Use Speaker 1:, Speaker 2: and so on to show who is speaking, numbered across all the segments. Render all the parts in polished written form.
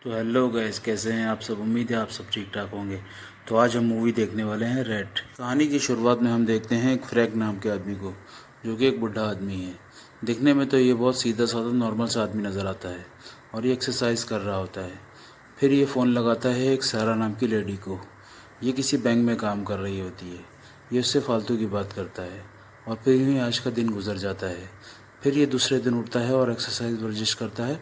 Speaker 1: तो hello guys, कैसे हैं आप सब। उम्मीद है आप सब ठीक ठाक होंगे। तो आज हम मूवी देखने वाले हैं रेड। कहानी की शुरुआत में हम देखते हैं एक फ्रैंक नाम के आदमी को, जो कि एक बुढ़ा आदमी है। दिखने में तो ये बहुत सीधा साधा नॉर्मल सा आदमी नज़र आता है और ये एक्सरसाइज कर रहा होता है। फिर ये फ़ोन लगाता है एक सारा नाम की लेडी को। ये किसी बैंक में काम कर रही होती है। ये उससे फालतू की बात करता है और फिर यूँ ही आज का दिन गुजर जाता है। फिर ये दूसरे दिन उठता है और एक्सरसाइज वर्जिश करता है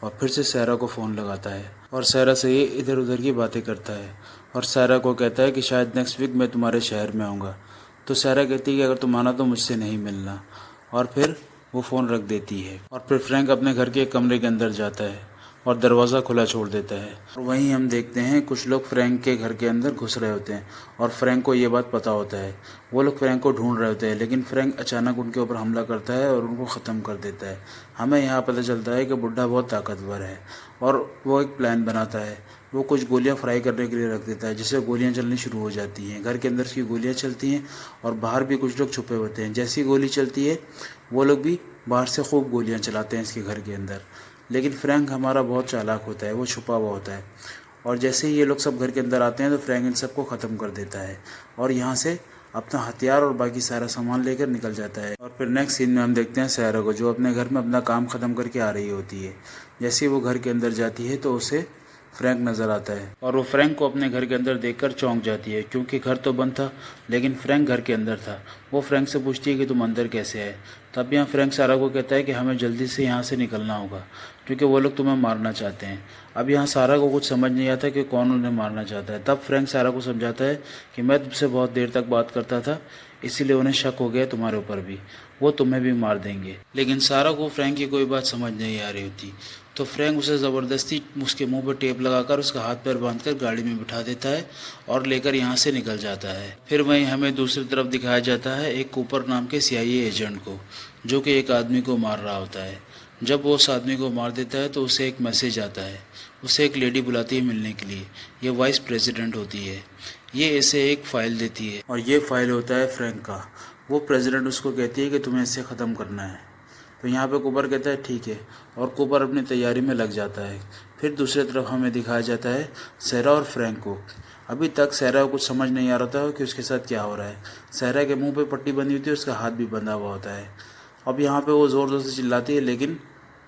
Speaker 1: और फिर से सारा को फ़ोन लगाता है और सारा से ये इधर उधर की बातें करता है और सारा को कहता है कि शायद नेक्स्ट वीक मैं तुम्हारे शहर में आऊँगा। तो सारा कहती है कि अगर तुम आना तो मुझसे नहीं मिलना, और फिर वो फ़ोन रख देती है। और फिर फ्रैंक अपने घर के एक कमरे के अंदर जाता है और दरवाज़ा खुला छोड़ देता है। और वहीं हम देखते हैं कुछ लोग फ्रैंक के घर के अंदर घुस रहे होते हैं और फ्रैंक को ये बात पता होता है। वो लोग फ्रैंक को ढूंढ रहे होते हैं, लेकिन फ्रैंक अचानक उनके ऊपर हमला करता है और उनको ख़त्म कर देता है। हमें यहाँ पता चलता है कि बुढ़ा बहुत ताकतवर है और वो एक प्लान बनाता है। वो कुछ गोलियां फ्राई करने के लिए रख देता है, जिससे गोलियां चलनी शुरू हो जाती हैं। घर के अंदर की गोलियां चलती हैं और बाहर भी कुछ लोग छुपे होते हैं। जैसी गोली चलती है वो लोग भी बाहर से खूब गोलियां चलाते हैं इसके घर के अंदर। लेकिन फ्रैंक हमारा बहुत चालाक होता है, वो छुपा हुआ होता है। और जैसे ही ये लोग सब घर के अंदर आते हैं तो फ्रैंक इन सबको ख़त्म कर देता है और यहाँ से अपना हथियार और बाकी सारा सामान लेकर निकल जाता है। और फिर नेक्स्ट सीन में हम देखते हैं सारा को, जो अपने घर में अपना काम ख़त्म करके आ रही होती है। जैसे ही वो घर के अंदर जाती है तो उसे फ्रैंक नज़र आता है और वो फ्रैंक को अपने घर के अंदर देखकर चौंक जाती है, क्योंकि घर तो बंद था लेकिन फ्रैंक घर के अंदर था। वो फ्रैंक से पूछती है कि तुम अंदर कैसे आए। तब यहाँ फ्रैंक सारा को कहता है कि हमें जल्दी से यहाँ से निकलना होगा, क्योंकि वो लोग तुम्हें मारना चाहते हैं। अब यहाँ सारा को कुछ समझ नहीं आता कि कौन उन्हें मारना चाहता है। तब फ्रैंक सारा को समझाता है कि मैं तुमसे बहुत देर तक बात करता था, इसीलिए उन्हें शक हो गया तुम्हारे ऊपर भी, वो तुम्हें भी मार देंगे। लेकिन सारा को फ्रैंक की कोई बात समझ नहीं आ रही होती। तो फ्रैंक उसे ज़बरदस्ती उसके मुंह पर टेप लगाकर उसका हाथ पैर बांधकर गाड़ी में बिठा देता है और लेकर यहाँ से निकल जाता है। फिर वहीं हमें दूसरी तरफ दिखाया जाता है एक कूपर नाम के CIA एजेंट को, जो कि एक आदमी को मार रहा होता है। जब वो उस आदमी को मार देता है तो उसे एक मैसेज आता है। उसे एक लेडी बुलाती है मिलने के लिए। ये वाइस प्रेसिडेंट होती है। ये इसे एक फ़ाइल देती है और ये फ़ाइल होता है फ्रैंक का। वो प्रेसिडेंट उसको कहती है कि तुम्हें इसे ख़त्म करना है। तो यहाँ पे कूपर कहता है ठीक है, और कूपर अपनी तैयारी में लग जाता है। फिर दूसरी तरफ हमें दिखाया जाता है सहरा और फ्रैंक को। अभी तक सहरा को कुछ समझ नहीं आ रहा था कि उसके साथ क्या हो रहा है। सहरा के मुंह पे पट्टी बंधी होती है, उसका हाथ भी बंधा हुआ होता है। अब यहाँ पे वो ज़ोर ज़ोर से चिल्लाती है, लेकिन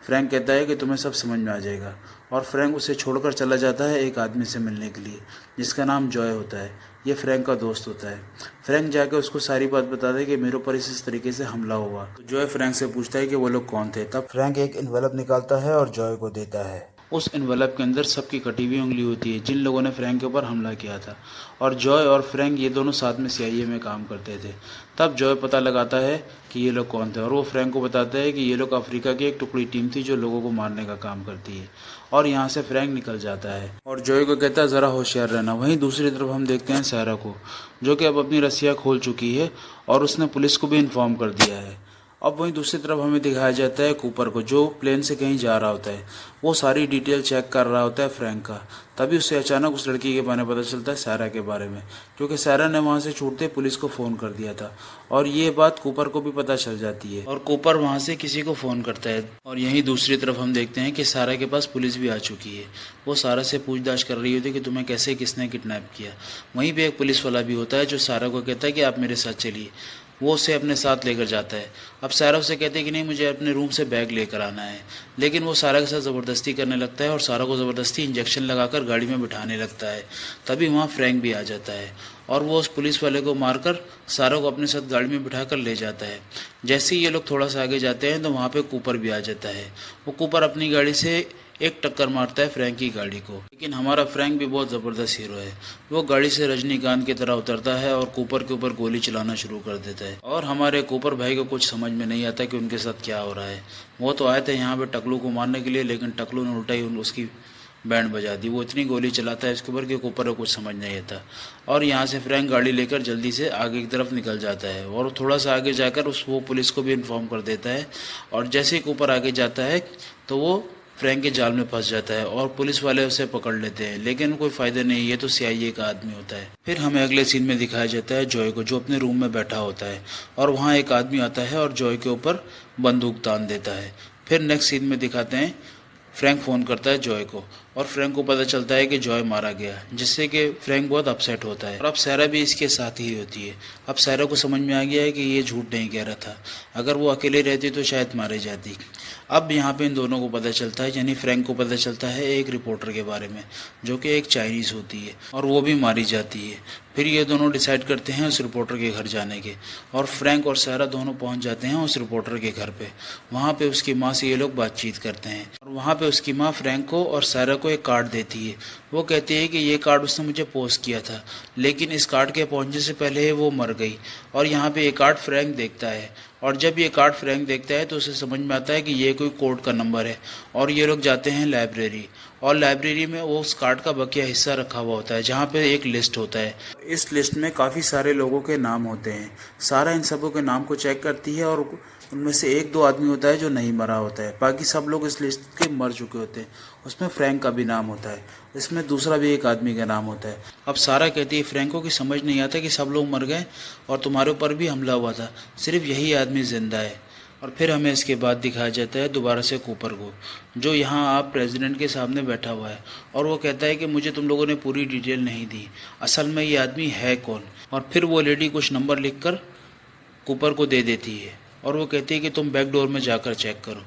Speaker 1: फ्रैंक कहता है कि तुम्हें सब समझ में आ जाएगा। और फ्रैंक उसे छोड़कर चला जाता है एक आदमी से मिलने के लिए, जिसका नाम जॉय होता है। ये फ्रैंक का दोस्त होता है। फ्रैंक जाके उसको सारी बात बताता है कि मेरे ऊपर इस तरीके से हमला हुआ। तो जॉय फ्रैंक से पूछता है कि वो लोग कौन थे। तब फ्रैंक एक एनवेलप निकालता है और जॉय को देता है। उस एनवेलप के अंदर सबकी कटी हुई उंगली होती है जिन लोगों ने फ्रैंक के ऊपर हमला किया था। और जॉय और फ्रैंक ये दोनों साथ में CIA में काम करते थे। तब जॉय पता लगाता है कि ये लोग कौन थे और वो फ्रैंक को बताता है कि ये लोग अफ्रीका की एक टुकड़ी टीम थी जो लोगों को मारने का काम करती है। और यहाँ से फ्रैंक निकल जाता है और जॉय को कहता है ज़रा होशियार रहना। वहीं दूसरी तरफ हम देखते हैं सारा को, जो कि अब अपनी रस्सियाँ खोल चुकी है और उसने पुलिस को भी इन्फॉर्म कर दिया है। अब वहीं दूसरी तरफ हमें दिखाया जाता है कूपर को, जो प्लेन से कहीं जा रहा होता है। वो सारी डिटेल चेक कर रहा होता है फ्रैंक का। तभी उससे अचानक उस लड़की के बारे में पता चलता है, सारा के बारे में, क्योंकि सारा ने वहाँ से छूटते पुलिस को फ़ोन कर दिया था। और ये बात कूपर को भी पता चल जाती है और कूपर वहाँ से किसी को फ़ोन करता है। और यहीं दूसरी तरफ हम देखते हैं कि सारा के पास पुलिस भी आ चुकी है। वो सारा से पूछताछ कर रही होती है कि तुम्हें कैसे किसने किडनैप किया। वहीं पर एक पुलिस वाला भी होता है जो सारा को कहता है कि आप मेरे साथ चलिए। वो उसे अपने साथ लेकर जाता है। अब सारा उसे कहते हैं कि नहीं, मुझे अपने रूम से बैग लेकर आना है। लेकिन वो सारा के साथ ज़बरदस्ती करने लगता है और सारा को ज़बरदस्ती इंजेक्शन लगाकर गाड़ी में बिठाने लगता है। तभी वहाँ फ्रैंक भी आ जाता है और वो उस पुलिस वाले को मारकर सारा को अपने साथ गाड़ी में बिठाकर ले जाता है। जैसे ही ये लोग थोड़ा सा आगे जाते हैं तो वहाँ पे कूपर भी आ जाता है। वो कूपर अपनी गाड़ी से एक टक्कर मारता है फ्रैंक की गाड़ी को। लेकिन हमारा फ्रैंक भी बहुत ज़बरदस्त हीरो है। वो गाड़ी से रजनीकांत की तरह उतरता है और कूपर के ऊपर गोली चलाना शुरू कर देता है। और हमारे कूपर भाई को कुछ समझ में नहीं आता कि उनके साथ क्या हो रहा है। वो तो आए थे यहाँ पे टकलू को मारने के लिए, लेकिन टकलू ने उल्टा ही उसकी बैंड बजा दी। वो इतनी गोली चलाता है इसके ऊपर कि कूपर को कुछ समझ नहीं आता। और यहाँ से फ्रैंक गाड़ी लेकर जल्दी से आगे की तरफ निकल जाता है और थोड़ा सा आगे जाकर वो पुलिस को भी इन्फॉर्म कर देता है। और जैसे ही कूपर आगे जाता है तो वो फ्रैंक के जाल में फंस जाता है और पुलिस वाले उसे पकड़ लेते हैं, लेकिन कोई फ़ायदा नहीं, ये तो CIA का आदमी होता है। फिर हमें अगले सीन में दिखाया जाता है जॉय को, जो अपने रूम में बैठा होता है और वहाँ एक आदमी आता है और जॉय के ऊपर बंदूक तान देता है। फिर नेक्स्ट सीन में दिखाते हैं फ्रैंक फ़ोन करता है जॉय को और फ्रैंक को पता चलता है कि जॉय मारा गया, जिससे कि फ्रैंक बहुत अपसेट होता है। और अब सारा भी इसके साथ ही होती है। अब सारा को समझ में आ गया है कि ये झूठ नहीं कह रहा था, अगर वो अकेले रहती तो शायद मारे जाती। अब यहाँ पे इन दोनों को पता चलता है, यानी फ्रैंक को पता चलता है एक रिपोर्टर के बारे में, जो कि एक चाइनीज़ होती है और वो भी मारी जाती है। फिर ये दोनों डिसाइड करते हैं उस रिपोर्टर के घर जाने के, और फ्रैंक और सारा दोनों पहुंच जाते हैं उस रिपोर्टर के घर पे। वहाँ पे उसकी माँ से ये लोग बातचीत करते हैं, और वहाँ पे उसकी माँ फ्रैंक को और सारा को एक कार्ड देती है। वो कहती है कि ये कार्ड उसने मुझे पोस्ट किया था, लेकिन इस कार्ड के पहुंचने से पहले वो मर गई। और यहाँ पे ये कार्ड फ्रैंक देखता है, और जब ये कार्ड फ्रैंक देखता है तो उसे समझ में आता है कि ये कोई कोड का नंबर है। और ये लोग जाते हैं लाइब्रेरी, और लाइब्रेरी में वो उस कार्ड का बकिया हिस्सा रखा हुआ होता है, जहाँ पे एक लिस्ट होता है। इस लिस्ट में काफ़ी सारे लोगों के नाम होते हैं। सारा इन सबों के नाम को चेक करती है, और उनमें से एक दो आदमी होता है जो नहीं मरा होता है, बाकी सब लोग इस लिस्ट के मर चुके होते हैं। उसमें फ्रैंक का भी नाम होता है, इसमें दूसरा भी एक आदमी का नाम होता है। अब सारा कहती है फ्रैंक को कि समझ नहीं आता कि सब लोग मर गए और तुम्हारे ऊपर भी हमला हुआ था, सिर्फ यही आदमी जिंदा है। और फिर हमें इसके बाद दिखाया जाता है दोबारा से कूपर को, जो यहाँ आप प्रेसिडेंट के सामने बैठा हुआ है, और वो कहता है कि मुझे तुम लोगों ने पूरी डिटेल नहीं दी, असल में ये आदमी है कौन। और फिर वो लेडी कुछ नंबर लिखकर कूपर को दे देती है, और वो कहती है कि तुम बैक डोर में जाकर चेक करो।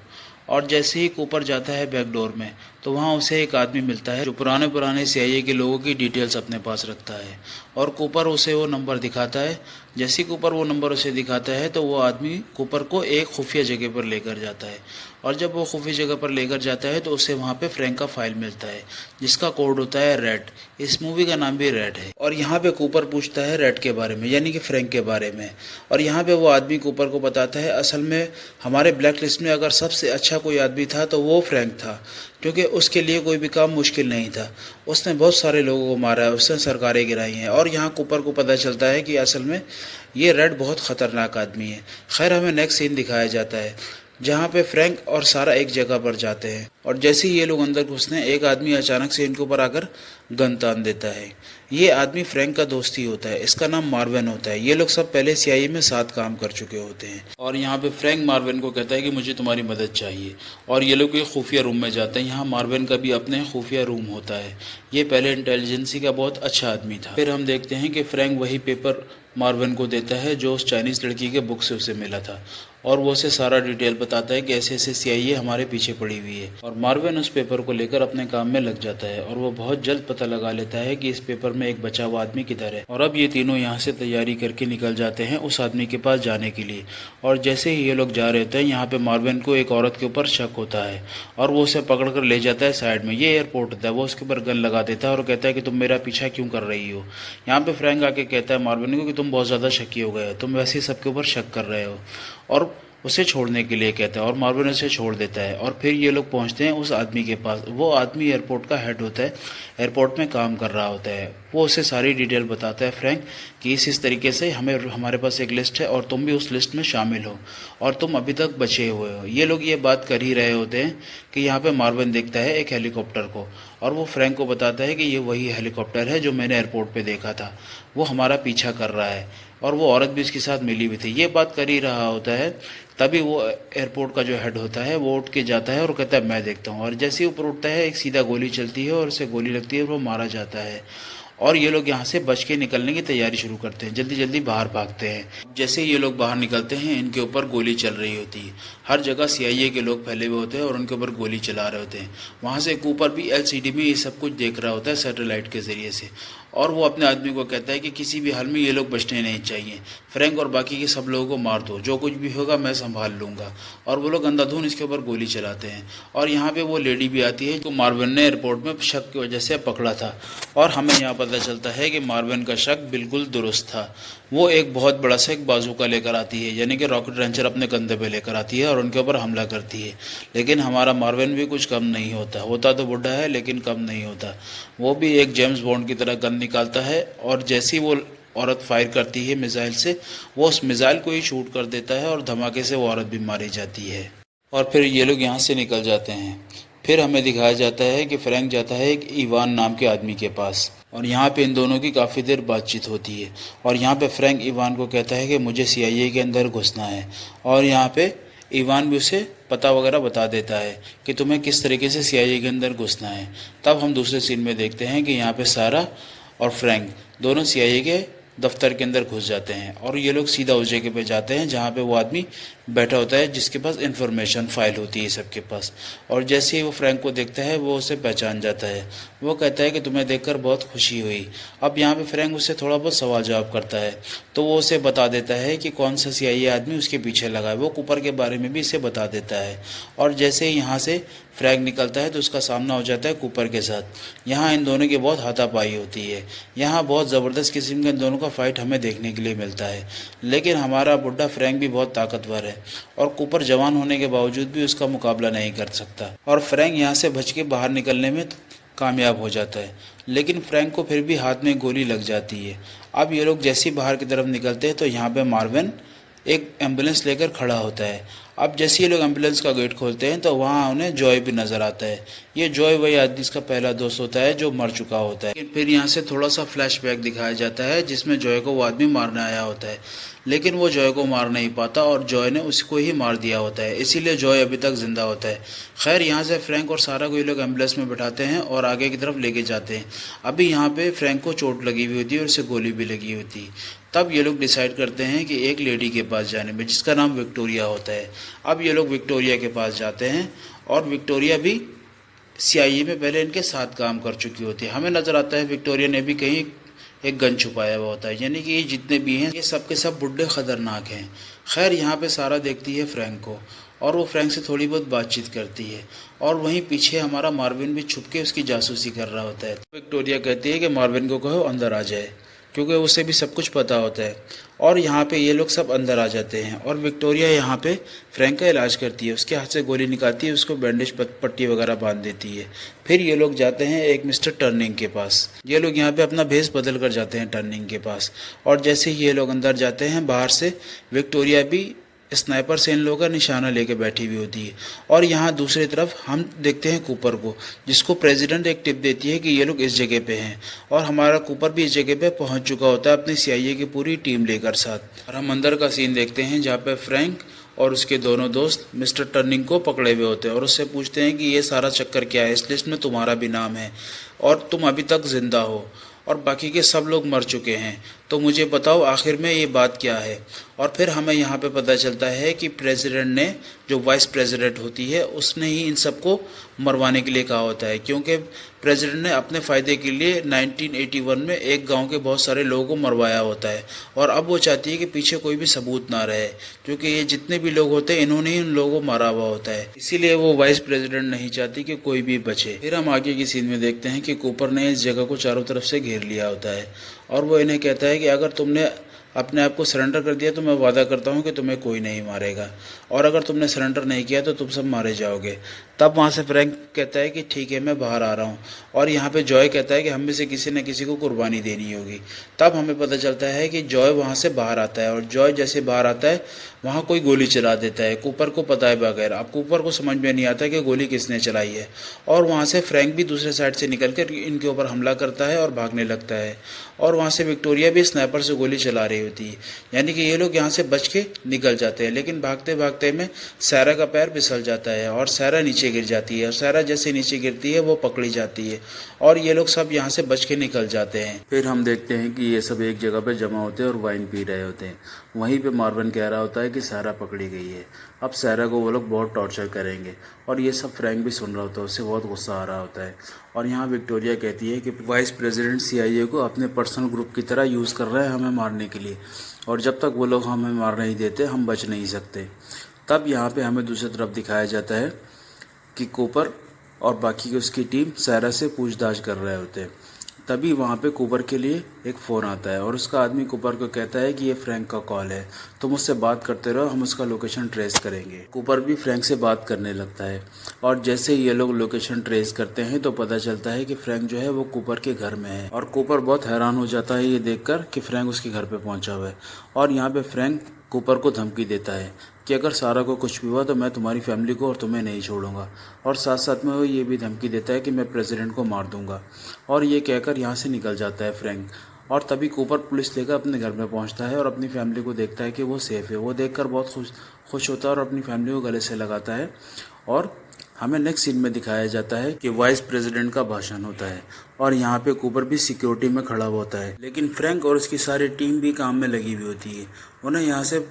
Speaker 1: और जैसे ही कूपर जाता है बैक डोर में, तो वहाँ उसे एक आदमी मिलता है जो पुराने CIA के लोगों की डिटेल्स अपने पास रखता है, और कूपर उसे वो नंबर दिखाता है। जैसे ही कूपर वो नंबर उसे दिखाता है तो वो आदमी कूपर को एक खुफिया जगह पर लेकर जाता है, और जब वो खुफिया जगह पर लेकर जाता है तो उसे वहाँ पे फ्रैंक का फाइल मिलता है, जिसका कोड होता है रेड। इस मूवी का नाम भी रेड है। और यहाँ पे कूपर पूछता है रेड के बारे में, यानी कि फ्रैंक के बारे में। और यहाँ पे वो आदमी कूपर को बताता है असल में हमारे ब्लैक लिस्ट में अगर सबसे अच्छा कोई आदमी था तो वो फ्रैंक था, क्योंकि उसके लिए कोई भी काम मुश्किल नहीं था। उसने बहुत सारे लोगों को मारा है, उसने सरकारें गिराई हैं। और यहाँ कूपर को पता चलता है कि असल में ये रेड बहुत ख़तरनाक आदमी है। खैर, हमें नेक्स्ट सीन दिखाया जाता है जहाँ पे फ्रैंक और सारा एक जगह पर जाते हैं, और जैसे ही ये लोग अंदर घुसते हैं एक आदमी अचानक से इनके ऊपर आकर गन तान देता है। ये आदमी फ्रैंक का दोस्त ही होता है, इसका नाम मार्विन होता है। ये लोग सब पहले CIA में साथ काम कर चुके होते हैं। और यहाँ पे फ्रैंक मार्विन को कहता है कि मुझे तुम्हारी मदद चाहिए, और ये लोग एक खुफिया रूम में जाते हैं। यहाँ मार्विन का भी अपने खुफिया रूम होता है। ये पहले इंटेलिजेंसी का बहुत अच्छा आदमी था। फिर हम देखते हैं कि फ्रैंक वही पेपर मार्विन को देता है जो उस चाइनीज़ लड़की के बुक से उसे मिला था, और वो उसे सारा डिटेल बताता है कि ऐसे ऐसे CIA हमारे पीछे पड़ी हुई है। और मार्विन उस पेपर को लेकर अपने काम में लग जाता है, और वो बहुत जल्द पता लगा लेता है कि इस पेपर में एक बचा हुआ आदमी किधर है। और अब ये तीनों यहाँ से तैयारी करके निकल जाते हैं उस आदमी के पास जाने के लिए। और जैसे ही ये लोग जा रहे होते हैं, यहाँ पे मार्विन को एक औरत के ऊपर शक होता है, और वो उसे पकड़ कर ले जाता है साइड में। ये एयरपोर्ट होता है, वो उसके ऊपर गन लगा देता है और कहता है कि तुम मेरा पीछा क्यों कर रही हो। यहाँ पे फ्रैंक आके कहता है मार्विन को कि तुम बहुत ज़्यादा शकी हो गए हो, तुम वैसे ही सबके ऊपर शक कर रहे हो, और उसे छोड़ने के लिए कहता है। और मार्विन उसे छोड़ देता है। और फिर ये लोग पहुंचते हैं उस आदमी के पास। वो आदमी एयरपोर्ट का हेड होता है, एयरपोर्ट में काम कर रहा होता है। वो उसे सारी डिटेल बताता है फ्रैंक कि इस तरीके से हमारे पास एक लिस्ट है, और तुम भी उस लिस्ट में शामिल हो, और तुम अभी तक बचे हुए हो। ये लोग ये बात कर ही रहे होते हैं कि यहाँ पे मार्विन देखता है एक हेलीकॉप्टर को, और वो फ्रैंक को बताता है कि ये वही हेलीकॉप्टर है जो मैंने एयरपोर्ट पे देखा था, वो हमारा पीछा कर रहा है, और वो औरत भी उसके साथ मिली हुई थी। ये बात कर ही रहा होता है, तभी वो एयरपोर्ट का जो हेड होता है वो उठ के जाता है और कहता है मैं देखता हूँ। और जैसे ही ऊपर उठता है एक सीधा गोली चलती है, और उसे गोली लगती है और वो मारा जाता है। और ये लोग यहाँ से बच के निकलने की तैयारी शुरू करते हैं, जल्दी जल्दी बाहर भागते हैं। जैसे ही ये लोग बाहर निकलते हैं, इनके ऊपर गोली चल रही होती है। हर जगह CIA के लोग फैले हुए होते हैं और उनके ऊपर गोली चला रहे होते हैं। वहाँ से कूपर भी LCD में ये सब कुछ देख रहा होता है सैटेलाइट के ज़रिए से, और वो अपने आदमी को कहता है कि किसी भी हाल में ये लोग बचने नहीं चाहिए। फ्रैंक और बाकी के सब लोगों को मार दो, जो कुछ भी होगा मैं संभाल लूँगा। और वो लोग अंधाधुन इसके ऊपर गोली चलाते हैं। और यहाँ पे वो लेडी भी आती है जो मार्विन ने एयरपोर्ट में शक की वजह से पकड़ा था। और हमें यहाँ पता चलता है कि मार्विन का शक बिल्कुल दुरुस्त था। वो एक बहुत बड़ा सा एक बाजूका लेकर आती है, यानी कि रॉकेट लॉन्चर अपने कंधे पे लेकर आती है और उनके ऊपर हमला करती है। लेकिन हमारा मार्विन भी कुछ कम नहीं होता तो बुढ़ा है लेकिन कम नहीं होता। वो भी एक जेम्स बॉन्ड की तरह गन निकालता है, और जैसी वो औरत फायर करती है मिसाइल से, वो उस मिसाइल को ही शूट कर देता है, और धमाके से वो औरत भी मारी जाती है। और फिर ये लोग यहाँ से निकल जाते हैं। फिर हमें दिखाया जाता है कि फ्रैंक जाता है एक इवान नाम के आदमी के पास, और यहाँ पे इन दोनों की काफ़ी देर बातचीत होती है। और यहाँ पे फ्रैंक इवान को कहता है कि मुझे CIA के अंदर घुसना है, और यहाँ पे इवान भी उसे पता वगैरह बता देता है कि तुम्हें किस तरीके से CIA के अंदर घुसना है। तब हम दूसरे सीन में देखते हैं कि यहाँ पे सारा और फ्रैंक दोनों CIA के दफ्तर के अंदर घुस जाते हैं और ये लोग सीधा उस जगह पे जाते हैं जहाँ पे वो आदमी बैठा होता है जिसके पास इन्फॉर्मेशन फाइल होती है सबके पास। और जैसे ही वो फ्रैंक को देखता है वो उसे पहचान जाता है। वो कहता है कि तुम्हें देखकर बहुत खुशी हुई। अब यहाँ पे फ्रैंक उससे थोड़ा बहुत सवाल जवाब करता है तो वो उसे बता देता है कि कौन सा CIA आदमी उसके पीछे लगा है। वो कूपर के बारे में भी इसे बता देता है। और जैसे ही यहाँ से फ्रैंक निकलता है तो उसका सामना हो जाता है कूपर के साथ। यहाँ इन दोनों की बहुत हाथापाई होती है। यहाँ बहुत ज़बरदस्त किस्म का इन दोनों का फाइट हमें देखने के लिए मिलता है। लेकिन हमारा बुढ़ा फ्रैंक भी बहुत ताकतवर है और कूपर जवान होने के बावजूद भी उसका मुकाबला नहीं कर सकता और फ्रैंक यहाँ से बच के बाहर निकलने में कामयाब हो जाता है। लेकिन फ्रैंक को फिर भी हाथ में गोली लग जाती है। अब ये लोग जैसे ही बाहर की तरफ निकलते हैं तो यहाँ पे मार्विन एक एम्बुलेंस लेकर खड़ा होता है। अब जैसे ये लोग एम्बुलेंस का गेट खोलते हैं तो वहाँ उन्हें जॉय भी नज़र आता है। ये जॉय वही आदमी जिसका पहला दोस्त होता है जो मर चुका होता है। लेकिन फिर यहाँ से थोड़ा सा फ्लैशबैक दिखाया जाता है जिसमें जॉय को वो आदमी मारने आया होता है, लेकिन वो जॉय को मार नहीं पाता और जॉय ने उसको ही मार दिया होता है, इसीलिए जॉय अभी तक जिंदा होता है। खैर यहाँ से फ्रैंक और सारा को ये लोग एम्बुलेंस में बैठाते हैं और आगे की तरफ लेके जाते हैं। अभी यहाँ पे फ्रैंक को चोट लगी हुई होती है और उसे गोली भी लगी होती है। तब ये लोग डिसाइड करते हैं कि एक लेडी के पास जाने में जिसका नाम विक्टोरिया होता है। अब ये लोग विक्टोरिया के पास जाते हैं और विक्टोरिया भी CIA में पहले इनके साथ काम कर चुकी होती है। हमें नज़र आता है विक्टोरिया ने भी कहीं एक गन छुपाया हुआ होता है, यानी कि ये जितने भी हैं ये सब के सब बुड्ढे ख़तरनाक हैं। खैर यहाँ पे सारा देखती है फ्रैंक को और वो फ्रैंक से थोड़ी बहुत बातचीत करती है और वहीं पीछे हमारा मार्विन भी छुप के उसकी जासूसी कर रहा होता है। विक्टोरिया कहती है कि मार्विन को कहो अंदर आ जाए क्योंकि उसे भी सब कुछ पता होता है। और यहाँ पे ये लोग सब अंदर आ जाते हैं और विक्टोरिया यहाँ पे फ्रैंक का इलाज करती है। उसके हाथ से गोली निकालती है, उसको बैंडेज पट्टी वगैरह बांध देती है। फिर ये लोग जाते हैं एक मिस्टर टर्निंग के पास। ये लोग यहाँ पे अपना भेस बदल कर जाते हैं टर्निंग के पास और जैसे ही ये लोग अंदर जाते हैं बाहर से विक्टोरिया भी स्नाइपर से इन लोगों का निशाना लेके बैठी हुई होती है। और यहाँ दूसरी तरफ हम देखते हैं कूपर को, जिसको प्रेसिडेंट एक टिप देती है कि ये लोग इस जगह पे हैं और हमारा कूपर भी इस जगह पे पहुंच चुका होता है अपनी CIA की पूरी टीम लेकर साथ। और हम अंदर का सीन देखते हैं जहाँ पे फ्रैंक और उसके दोनों दोस्त मिस्टर टर्निंग को पकड़े हुए होते हैं और उससे पूछते हैं कि ये सारा चक्कर क्या है, इस लिस्ट में तुम्हारा भी नाम है और तुम अभी तक जिंदा हो और बाकी के सब लोग मर चुके हैं, तो मुझे बताओ आखिर में ये बात क्या है। और फिर हमें यहाँ पे पता चलता है कि प्रेसिडेंट ने, जो वाइस प्रेसिडेंट होती है, उसने ही इन सबको मरवाने के लिए कहा होता है क्योंकि प्रेसिडेंट ने अपने फ़ायदे के लिए 1981 में एक गांव के बहुत सारे लोगों को मरवाया होता है और अब वो चाहती है कि पीछे कोई भी सबूत ना रहे क्योंकि ये जितने भी लोग होते हैं इन्होंने ही उन लोगों को मारा हुआ होता है, इसीलिए वो वाइस प्रेसिडेंट नहीं चाहती कि कोई भी बचे। फिर हम आगे की सीन में देखते हैं कि कूपर ने इस जगह को चारों तरफ से घेर लिया होता है और वो इन्हें कहता है कि अगर तुमने अपने आप को सरेंडर कर दिया तो मैं वादा करता हूँ कि तुम्हें कोई नहीं मारेगा और अगर तुमने सरेंडर नहीं किया तो तुम सब मारे जाओगे। तब वहाँ से फ्रैंक कहता है कि ठीक है मैं बाहर आ रहा हूँ और यहाँ पे जॉय कहता है कि हम में से किसी न किसी को कुर्बानी देनी होगी। तब हमें पता चलता है कि जॉय वहाँ से बाहर आता है और जॉय जैसे बाहर आता है वहाँ कोई गोली चला देता है, कूपर को पता है बगैर। अब कूपर को समझ में नहीं आता कि गोली किसने चलाई है और वहाँ से फ्रैंक भी दूसरे साइड से निकल कर इनके ऊपर हमला करता है और भागने लगता है और वहाँ से विक्टोरिया भी स्नाइपर से गोली चला रही होती है, यानी कि ये लोग यहाँ से बच के निकल जाते हैं। लेकिन भागते भागते में सारा का पैर फिसल जाता है और सारा नीचे गिर जाती है और सारा जैसे नीचे गिरती है वो पकड़ी जाती है और ये लोग सब यहाँ से बच के निकल जाते हैं। फिर हम देखते हैं कि ये सब एक जगह पे जमा होते हैं और वाइन पी रहे होते हैं। वहीं पे मार्विन कह रहा होता है कि सारा पकड़ी गई है, अब सारा को वो लोग बहुत टॉर्चर करेंगे और ये सब फ्रैंक भी सुन रहा होता है, उससे बहुत गुस्सा आ रहा होता है। और यहाँ विक्टोरिया कहती है कि वाइस प्रेसिडेंट CIA को अपने पर्सनल ग्रुप की तरह यूज़ कर रहा है हमें मारने के लिए और जब तक वो लोग हमें मार नहीं देते हम बच नहीं सकते। तब यहाँ पे हमें दूसरी तरफ दिखाया जाता है कि कूपर और बाकी की उसकी टीम सारा से पूछताछ कर रहे होते हैं। तभी वहाँ पे कूपर के लिए एक फ़ोन आता है और उसका आदमी कूपर को कहता है कि ये फ्रैंक का कॉल है, तुम उससे बात करते रहो, हम उसका लोकेशन ट्रेस करेंगे। कूपर भी फ्रैंक से बात करने लगता है और जैसे ही ये लोग लोकेशन ट्रेस करते हैं तो पता चलता है कि फ्रैंक जो है वो कूपर के घर में है और कूपर बहुत हैरान हो जाता है ये देखकर कि फ्रैंक उसके घर पे पहुंचा हुआ है। और यहाँ पे फ्रैंक कूपर को धमकी देता है कि अगर सारा को कुछ भी हुआ तो मैं तुम्हारी फैमिली को और तुम्हें नहीं छोड़ूंगा और साथ साथ में वो ये भी धमकी देता है कि मैं प्रेसिडेंट को मार दूंगा और ये कहकर यहाँ से निकल जाता है फ्रैंक। और तभी कूपर पुलिस लेकर अपने घर में पहुंचता है और अपनी फैमिली को देखता है कि वो सेफ़ है। वो देखकर बहुत खुश होता है और अपनी फैमिली को गले से लगाता है। और हमें नेक्स्ट सीन में दिखाया जाता है कि वाइस प्रेसिडेंट का भाषण होता है और यहाँ पे कूपर भी सिक्योरिटी में खड़ा होता है, लेकिन फ्रैंक और उसकी सारी टीम भी काम में लगी हुई होती है। उन्हें यहाँ से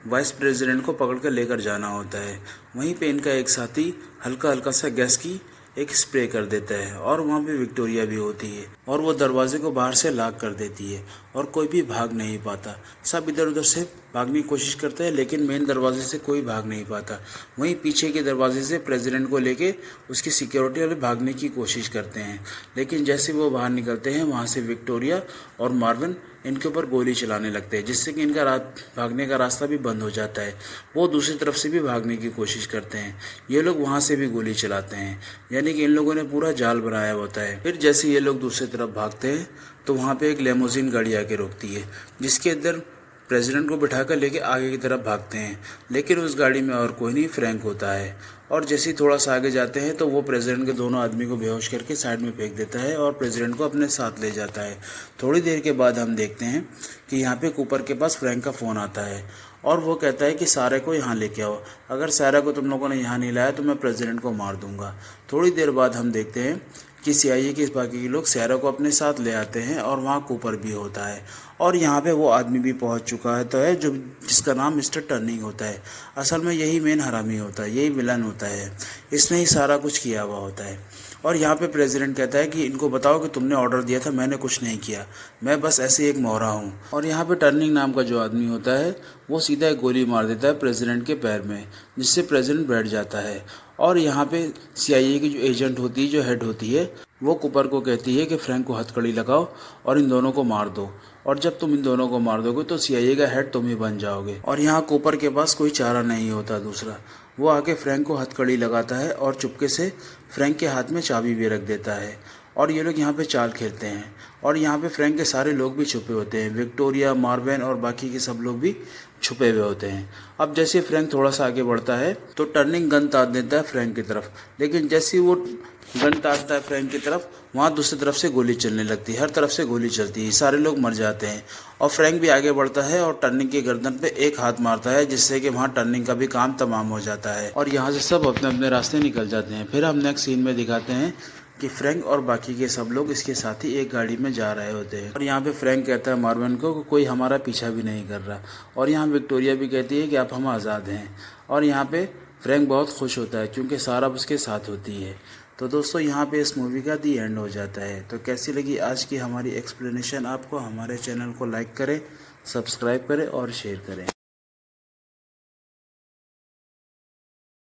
Speaker 1: वाइस प्रेसिडेंट को पकड़ कर लेकर जाना होता है। वहीं पे इनका एक साथी हल्का हल्का सा गैस की एक स्प्रे कर देता है और वहाँ पे विक्टोरिया भी होती है और वो दरवाजे को बाहर से लॉक कर देती है और कोई भी भाग नहीं पाता। सब इधर उधर से भागने की कोशिश करते हैं, लेकिन मेन दरवाजे से कोई भाग नहीं पाता। वहीं पीछे के दरवाजे से प्रेसिडेंट को लेके उसकी सिक्योरिटी वाले भागने की कोशिश करते हैं, लेकिन जैसे वो बाहर निकलते हैं वहाँ से विक्टोरिया और मार्विन इनके ऊपर गोली चलाने लगते हैं, जिससे कि इनका भागने का रास्ता भी बंद हो जाता है। वो दूसरी तरफ से भी भागने की कोशिश करते हैं, ये लोग वहाँ से भी गोली चलाते हैं, यानी कि इन लोगों ने पूरा जाल बनाया होता है। फिर जैसे ये लोग दूसरी तरफ भागते हैं तो वहाँ पे एक लेमोजिन गाड़ी आके रुकती है, जिसके अंदर प्रेसिडेंट को बिठाकर लेके आगे की तरफ भागते हैं, लेकिन उस गाड़ी में और कोई नहीं, फ्रैंक होता है। और जैसे ही थोड़ा सा आगे जाते हैं तो वो प्रेसिडेंट के दोनों आदमी को बेहोश करके साइड में फेंक देता है और प्रेसिडेंट को अपने साथ ले जाता है। थोड़ी देर के बाद हम देखते हैं कि यहाँ पे कूपर के पास फ्रैंक का फ़ोन आता है और वो कहता है कि सारा को यहाँ लेके आओ, अगर सारा को तुम लोगों ने यहाँ नहीं लाया तो मैं प्रेसिडेंट को मार दूंगा। थोड़ी देर बाद हम देखते हैं कि CIA के बाकी के लोग सैरा को अपने साथ ले आते हैं और वहाँ कूपर भी होता है और यहाँ पे वो आदमी भी पहुँच चुका है, तो है जो जिसका नाम मिस्टर टर्निंग होता है। असल में यही मेन हरामी होता है, यही विलन होता है, इसने ही सारा कुछ किया हुआ होता है। और यहाँ पे प्रेसिडेंट कहता है कि इनको बताओ कि तुमने ऑर्डर दिया था, मैंने कुछ नहीं किया, मैं बस ऐसे एक मोहरा हूँ। और यहाँ पे टर्निंग नाम का जो आदमी होता है वो सीधा एक गोली मार देता है प्रेसिडेंट के पैर में, जिससे प्रेसिडेंट बैठ जाता है। और यहाँ पे CIA की जो एजेंट होती है, जो हेड होती है, वो कूपर को कहती है कि फ्रैंक को हथकड़ी लगाओ और इन दोनों को मार दो, और जब तुम इन दोनों को मार दोगे तो CIA का हेड तुम ही बन जाओगे। और यहाँ कूपर के पास कोई चारा नहीं होता दूसरा, वो आके फ्रैंक को हथकड़ी लगाता है और चुपके से फ्रैंक के हाथ में चाबी भी रख देता है। और ये लोग यहाँ पे चाल खेलते हैं और यहाँ पे फ्रैंक के सारे लोग भी छुपे होते हैं, विक्टोरिया, मार्विन और बाकी के सब लोग भी छुपे हुए होते हैं। अब जैसे फ्रैंक थोड़ा सा आगे बढ़ता है तो टर्निंग गन ताक देता है फ्रैंक की तरफ, लेकिन जैसे वो गन ताकता है फ्रैंक की तरफ, वहाँ दूसरी तरफ से गोली चलने लगती है, हर तरफ से गोली चलती है, सारे लोग मर जाते हैं। और फ्रैंक भी आगे बढ़ता है और टर्निंग की गर्दन पे एक हाथ मारता है, जिससे कि वहाँ टर्निंग का भी काम तमाम हो जाता है और यहाँ से सब अपने अपने रास्ते निकल जाते हैं। फिर हम नेक्स्ट सीन में दिखाते हैं कि फ्रैंक और बाकी के सब लोग इसके साथ ही एक गाड़ी में जा रहे होते हैं और यहाँ पे फ्रैंक कहता है मार्विन को कि कोई हमारा पीछा भी नहीं कर रहा, और यहाँ विक्टोरिया भी कहती है कि अब हम आज़ाद हैं। और यहाँ पे फ्रैंक बहुत खुश होता है क्योंकि सारा उसके साथ होती है। तो दोस्तों यहाँ पे इस मूवी का दी एंड हो जाता है। तो कैसी लगी आज की हमारी एक्सप्लेनेशन आपको? हमारे चैनल को लाइक करें, सब्सक्राइब करें और शेयर करें।